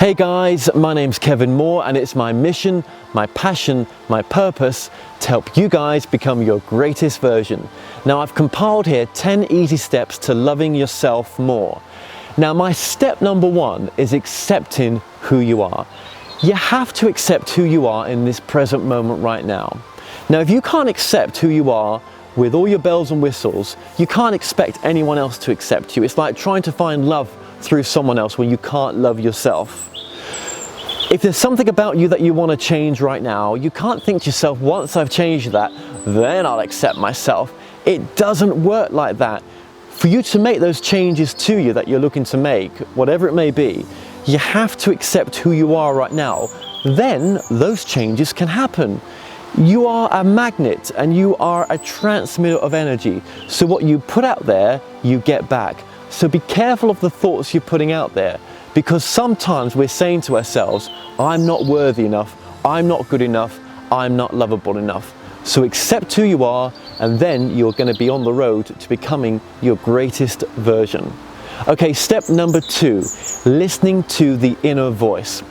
Hey guys, my name's Kevin Moore and it's my mission, my passion, my purpose to help you guys become your greatest version. Now I've compiled here 10 easy steps to loving yourself more. Now my step number one is accepting who you are. You have to accept who you are in this present moment right now. Now if you can't accept who you are with all your bells and whistles, you can't expect anyone else to accept you. It's like trying to find love through someone else when you can't love yourself. If there's something about you that you want to change right now, you can't think to yourself, once I've changed that, then I'll accept myself. It doesn't work like that. For you to make those changes to you that you're looking to make, whatever it may be, you have to accept who you are right now. Then those changes can happen. You are a magnet and you are a transmitter of energy. So what you put out there, you get back. So be careful of the thoughts you're putting out there, because sometimes we're saying to ourselves, I'm not worthy enough, I'm not good enough, I'm not lovable enough. So accept who you are, and then you're going to be on the road to becoming your greatest version. Okay, step number two, listening to the inner voice.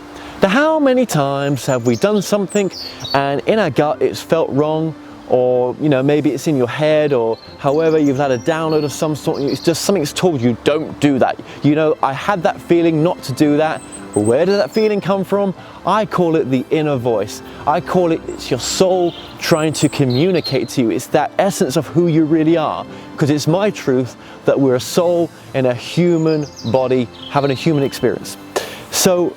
Now, how many times have we done something and in our gut it's felt wrong? Or maybe it's in your head, or however you've had a download of some sort, it's just something's told you don't do that. I had that feeling not to do that. Where did that feeling come from? I call it the inner voice. I call it's your soul trying to communicate to you. It's that essence of who you really are, because it's my truth that we're a soul in a human body having a human experience. So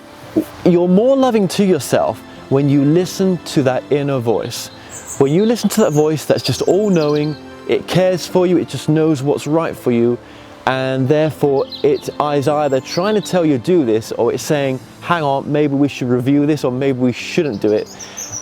you're more loving to yourself when you listen to that inner voice. When you listen to that voice that's just all-knowing, it cares for you, it just knows what's right for you, and therefore it is either trying to tell you to do this, or it's saying, hang on, maybe we should review this, or maybe we shouldn't do it.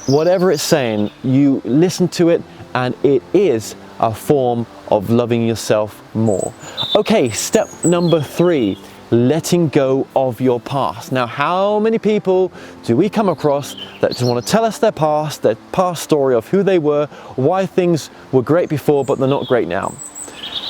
Whatever it's saying, you listen to it, and it is a form of loving yourself more. Okay, step number three, letting go of your past. Now, how many people do we come across that just want to tell us their past story of who they were, why things were great before but they're not great now?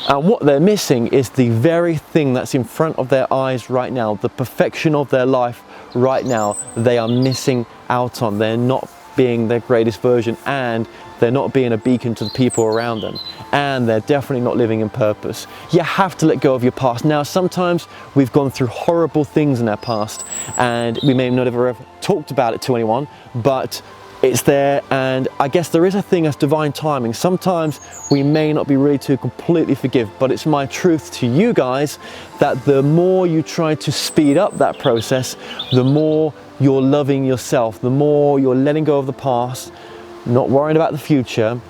And what they're missing is the very thing that's in front of their eyes right now, the perfection of their life right now. They are missing out on. They're not being their greatest version, and they're not being a beacon to the people around them, and they're definitely not living in purpose. You have to let go of your past. Now, sometimes we've gone through horrible things in our past, and we may not have ever talked about it to anyone, but it's there, and I guess there is a thing as divine timing. Sometimes we may not be ready to completely forgive, but it's my truth to you guys that the more you try to speed up that process, the more you're loving yourself, the more you're letting go of the past, not worrying about the future,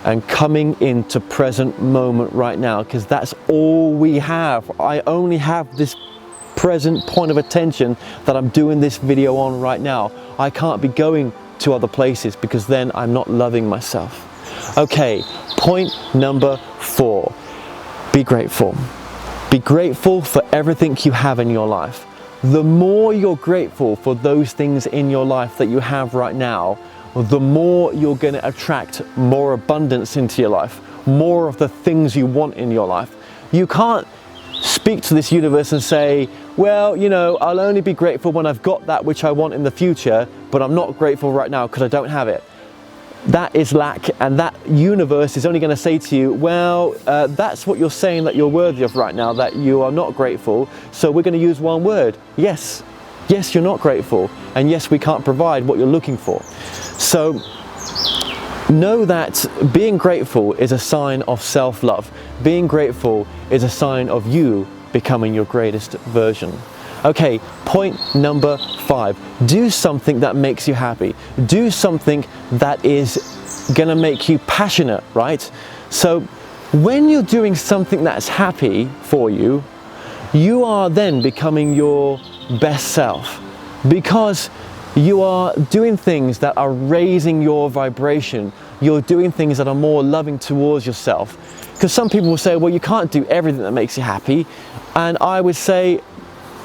and coming into present moment right now, because that's all we have. I only have this present point of attention that I'm doing this video on right now. I can't be going to other places, because then I'm not loving myself. Okay, point number four, be grateful. Be grateful for everything you have in your life. The more you're grateful for those things in your life that you have right now, the more you're going to attract more abundance into your life, more of the things you want in your life. You can't speak to this universe and say, well, I'll only be grateful when I've got that which I want in the future, but I'm not grateful right now because I don't have it. That is lack, and that universe is only going to say to you, well, that's what you're saying that you're worthy of right now, that you are not grateful, so we're going to use one word. Yes, you're not grateful, and yes, we can't provide what you're looking for. So know that being grateful is a sign of self-love. Being grateful is a sign of you becoming your greatest version. Okay, point number five, do something that makes you happy. Do something that is gonna make you passionate, right? So when you're doing something that's happy for you, you are then becoming your best self, because you are doing things that are raising your vibration. You're doing things that are more loving towards yourself. Because some people will say, well, you can't do everything that makes you happy. And I would say,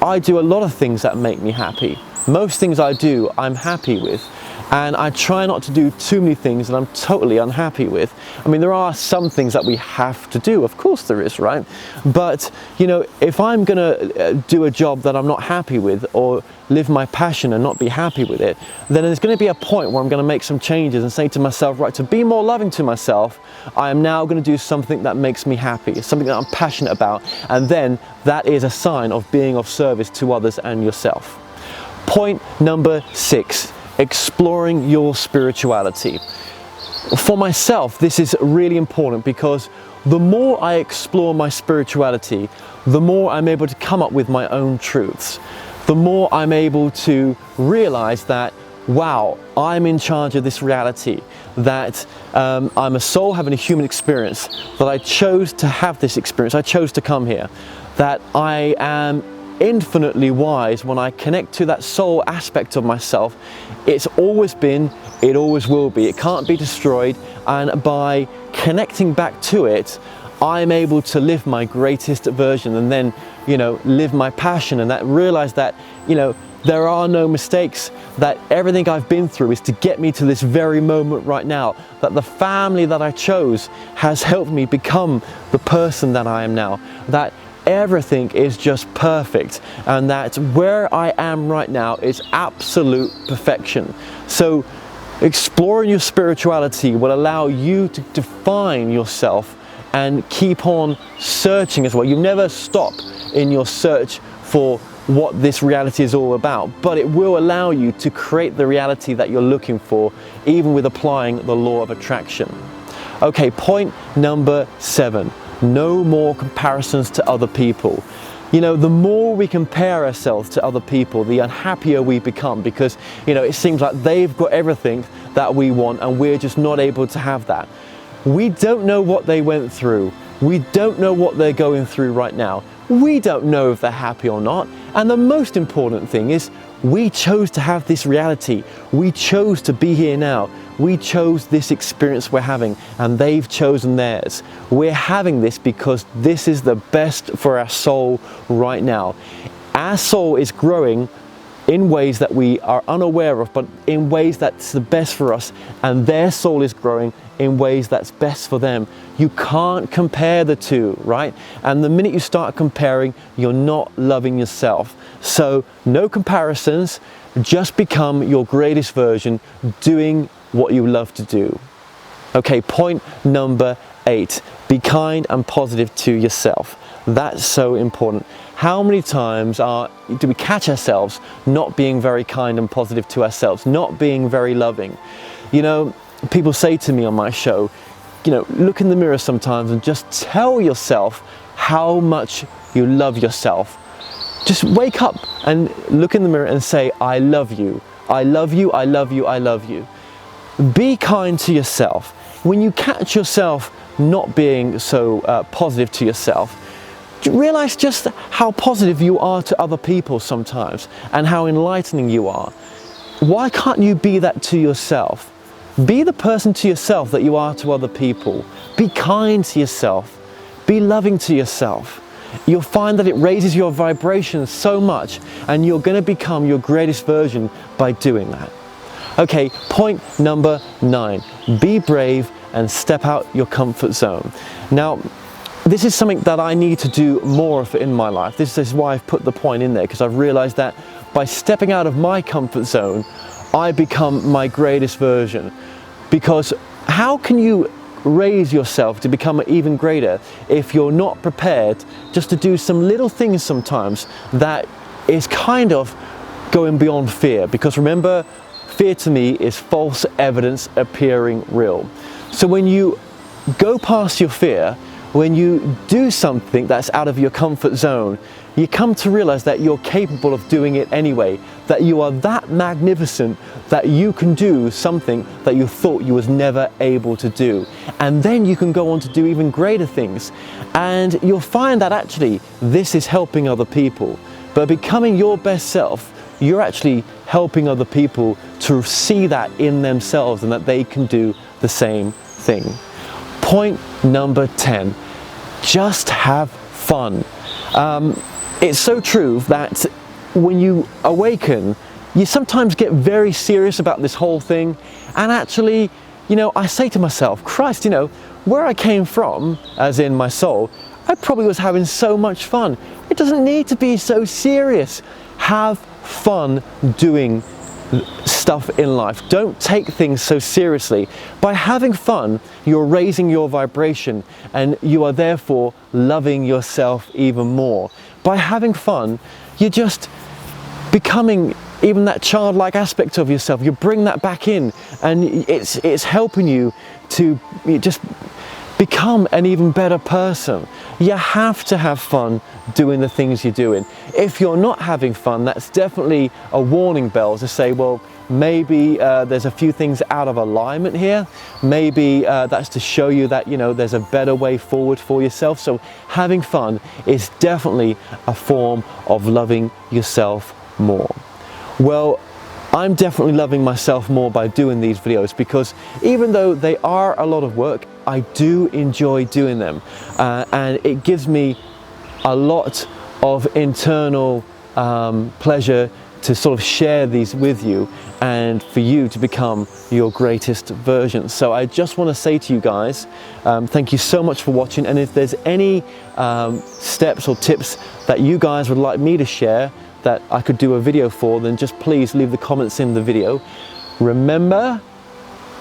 I do a lot of things that make me happy. Most things I do, I'm happy with. and I try not to do too many things that I'm totally unhappy with. I mean, there are some things that we have to do, of course there is, right? But, you know, if I'm gonna do a job that I'm not happy with, or live my passion and not be happy with it, then there's going to be a point where I'm going to make some changes and say to myself, right, to be more loving to myself, I am now going to do something that makes me happy, something that I'm passionate about, and then that is a sign of being of service to others and yourself. Point number 6, exploring your spirituality. For myself, this is really important, because the more I explore my spirituality, the more I'm able to come up with my own truths. The more I'm able to realize that, wow, I'm in charge of this reality, that I'm a soul having a human experience, that I chose to have this experience, I chose to come here, that I am infinitely wise when I connect to that soul aspect of myself. It's always been, it always will be, it can't be destroyed, and by connecting back to it, I'm able to live my greatest version, and then, you know, live my passion, and that realize that, you know, there are no mistakes, that everything I've been through is to get me to this very moment right now, that the family that I chose has helped me become the person that I am now, that everything is just perfect, and that where I am right now is absolute perfection. So exploring your spirituality will allow you to define yourself and keep on searching as well. You never stop in your search for what this reality is all about, but it will allow you to create the reality that you're looking for, even with applying the law of attraction. Okay, point number 7, no more comparisons to other people. You know, the more we compare ourselves to other people, the unhappier we become, because, you know, it seems like they've got everything that we want and we're just not able to have that. We don't know what they went through. We don't know what they're going through right now. We don't know if they're happy or not. And the most important thing is, we chose to have this reality. We chose to be here now. We chose this experience we're having, and they've chosen theirs. We're having this because this is the best for our soul right now. Our soul is growing in ways that we are unaware of, but in ways that's the best for us, and their soul is growing in ways that's best for them. You can't compare the two, right? And the minute you start comparing, you're not loving yourself. So no comparisons, just become your greatest version, doing what you love to do. Okay, point number 8, be kind and positive to yourself. That's so important. How many times do we catch ourselves not being very kind and positive to ourselves, not being very loving? You know, people say to me on my show, you know, look in the mirror sometimes and just tell yourself how much you love yourself. Just wake up and look in the mirror and say, I love you. I love you, I love you, I love you. Be kind to yourself. When you catch yourself not being so positive to yourself, realize just how positive you are to other people sometimes, and how enlightening you are. Why can't you be that to yourself? Be the person to yourself that you are to other people. Be kind to yourself. Be loving to yourself. You'll find that it raises your vibration so much, and you're going to become your greatest version by doing that. Okay, point number 9, be brave and step out your comfort zone. Now, this is something that I need to do more of in my life. This is why I've put the point in there, because I've realized that by stepping out of my comfort zone, I become my greatest version. Because how can you raise yourself to become even greater if you're not prepared just to do some little things sometimes that is kind of going beyond fear? Because remember, fear to me is false evidence appearing real. So when you go past your fear, when you do something that's out of your comfort zone, you come to realize that you're capable of doing it anyway, that you are that magnificent that you can do something that you thought you was never able to do. And then you can go on to do even greater things. And you'll find that actually this is helping other people. But becoming your best self, you're actually helping other people to see that in themselves, and that they can do the same thing. Point number 10, just have fun. It's so true that when you awaken, you sometimes get very serious about this whole thing, and actually, you know, I say to myself, Christ, you know, where I came from, as in my soul, I probably was having so much fun. It doesn't need to be so serious. Have fun doing stuff in life. Don't take things so seriously. By having fun, you're raising your vibration, and you are therefore loving yourself even more. By having fun, you're just becoming even that childlike aspect of yourself. You bring that back in, and it's helping you to just become an even better person. You have to have fun doing the things you're doing. If you're not having fun, that's definitely a warning bell to say, well, maybe there's a few things out of alignment here. Maybe that's to show you that, you know, there's a better way forward for yourself. So having fun is definitely a form of loving yourself more. Well, I'm definitely loving myself more by doing these videos, because even though they are a lot of work, I do enjoy doing them, and it gives me a lot of internal pleasure to sort of share these with you, and for you to become your greatest version. So I just want to say to you guys, thank you so much for watching, and if there's any steps or tips that you guys would like me to share that I could do a video for, then just please leave the comments in the video. Remember,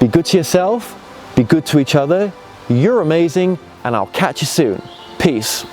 be good to yourself, be good to each other. You're amazing, and I'll catch you soon. Peace.